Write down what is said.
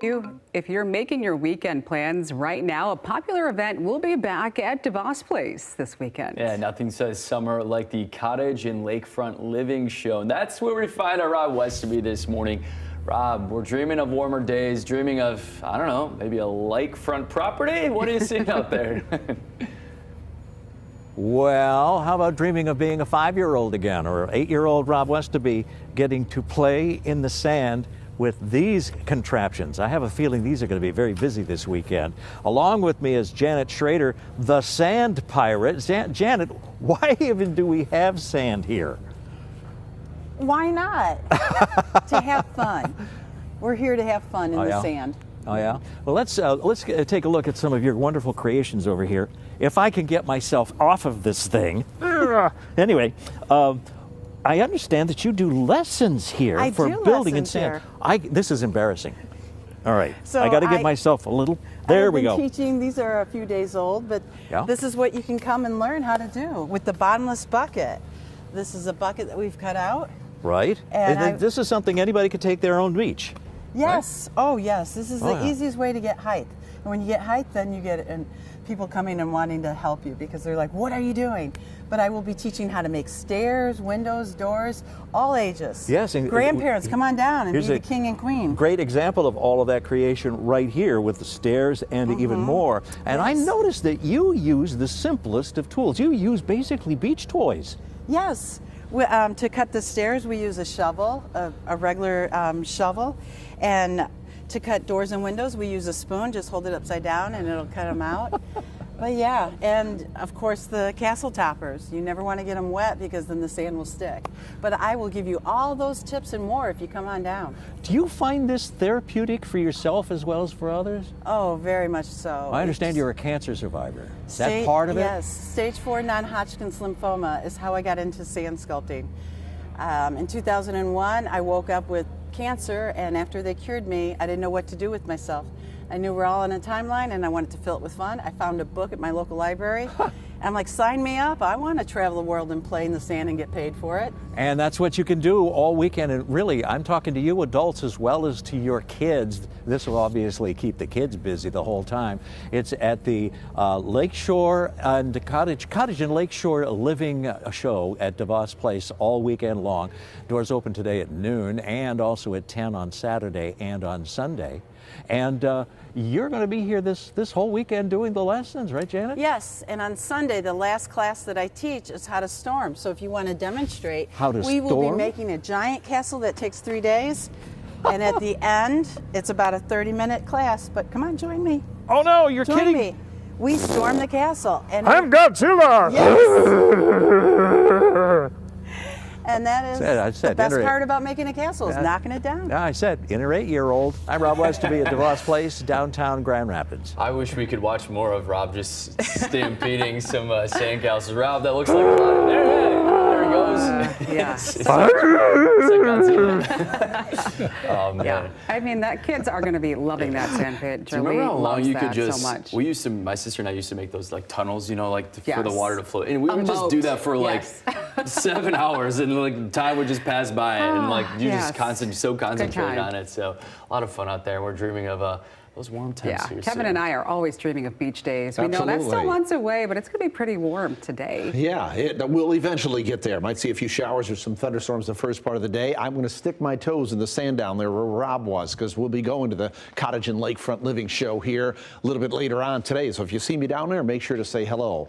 If you're making your weekend plans right now, a popular event will be back at DeVos Place this weekend. Yeah, nothing says summer like the Cottage and Lakefront Living Show. And that's where we find our Rob Westerby this morning. Rob, we're dreaming of warmer days, dreaming of, I don't know, maybe a lakefront property? What are you seeing out there? Well, how about dreaming of being a 5-year-old again, or 8-year-old Rob Westerby getting to play in the sand with these contraptions? I have a feeling these are going to be very busy this weekend. Along with me is Janet Schrader, the sand pirate. Janet, why even do we have sand here? Why not? To have fun. We're here to have fun in the sand. Oh yeah? Well, let's take a look at some of your wonderful creations over here. If I can get myself off of this thing. Anyway, I understand that you do lessons here for building in sand. This is embarrassing. All right, so I got to get myself a little. There we go. Teaching. These are a few days old, but this is what you can come and learn how to do with the bottomless bucket. This is a bucket that we've cut out. Right. And this is something anybody could take their own beach. Yes. Right? Oh, yes. This is the easiest way to get height. And when you get height, then you get people coming and wanting to help you because they're like, "What are you doing?" But I will be teaching how to make stairs, windows, doors, all ages. Yes. And grandparents, come on down and be the king and queen. Great example of all of that creation right here with the stairs and even more. And I noticed that you use the simplest of tools. You use basically beach toys. Yes. To cut the stairs, we use a shovel, a regular shovel, and to cut doors and windows, we use a spoon. Just hold it upside down, and it'll cut them out. But yeah, and of course the castle toppers. You never want to get them wet because then the sand will stick. But I will give you all those tips and more if you come on down. Do you find this therapeutic for yourself as well as for others? Oh, very much so. I understand you're a cancer survivor. Is that part of it? Yes, stage 4 non-Hodgkin's lymphoma is how I got into sand sculpting. In 2001, I woke up with cancer, and after they cured me, I didn't know what to do with myself. I knew we're all on a timeline, and I wanted to fill it with fun. I found a book at my local library. I'm like, sign me up. I want to travel the world and play in the sand and get paid for it. And that's what you can do all weekend. And really, I'm talking to you adults as well as to your kids. This will obviously keep the kids busy the whole time. It's at the Lakeshore and Cottage and Lakeshore Living Show at DeVos Place all weekend long. Doors open today at noon and also at 10 on Saturday and on Sunday. And you're going to be here this whole weekend doing the lessons, right, Janet? Yes, and on Sunday, the last class that I teach is how to storm. So if you want to demonstrate, we will be making a giant castle that takes 3 days. And at the end, it's about a 30-minute class. But come on, join me. Oh, no, you're kidding. Join me. We storm the castle. And I'm Godzilla! Yes. And that is the best part about making a castle is knocking it down. Yeah, I said, inner 8-year-old. I'm Rob Westerby at DeVos Place, downtown Grand Rapids. I wish we could watch more of Rob just stampeding some sandcastles. Rob, that looks like a lot. There he goes. Yes. It's like Godzilla. Oh, man. Yeah. I mean, kids are going to be loving that sand pit. Do you remember how long you could just, we used to, my sister and I used to make those like tunnels, you know, like for the water to flow. And we would just do that for like 7 hours and like time would just pass by and like you just so concentrated on it. So a lot of fun out there. We're dreaming of those warm temps here Kevin soon. and I are always dreaming of beach days. We know that's still months away, but it's going to be pretty warm today. Yeah, we'll eventually get there. Might see a few showers or some thunderstorms the first part of the day. I'm going to stick my toes in the sand down there where Rob was because we'll be going to the Cottage and Lakefront Living Show here a little bit later on today. So if you see me down there, make sure to say hello.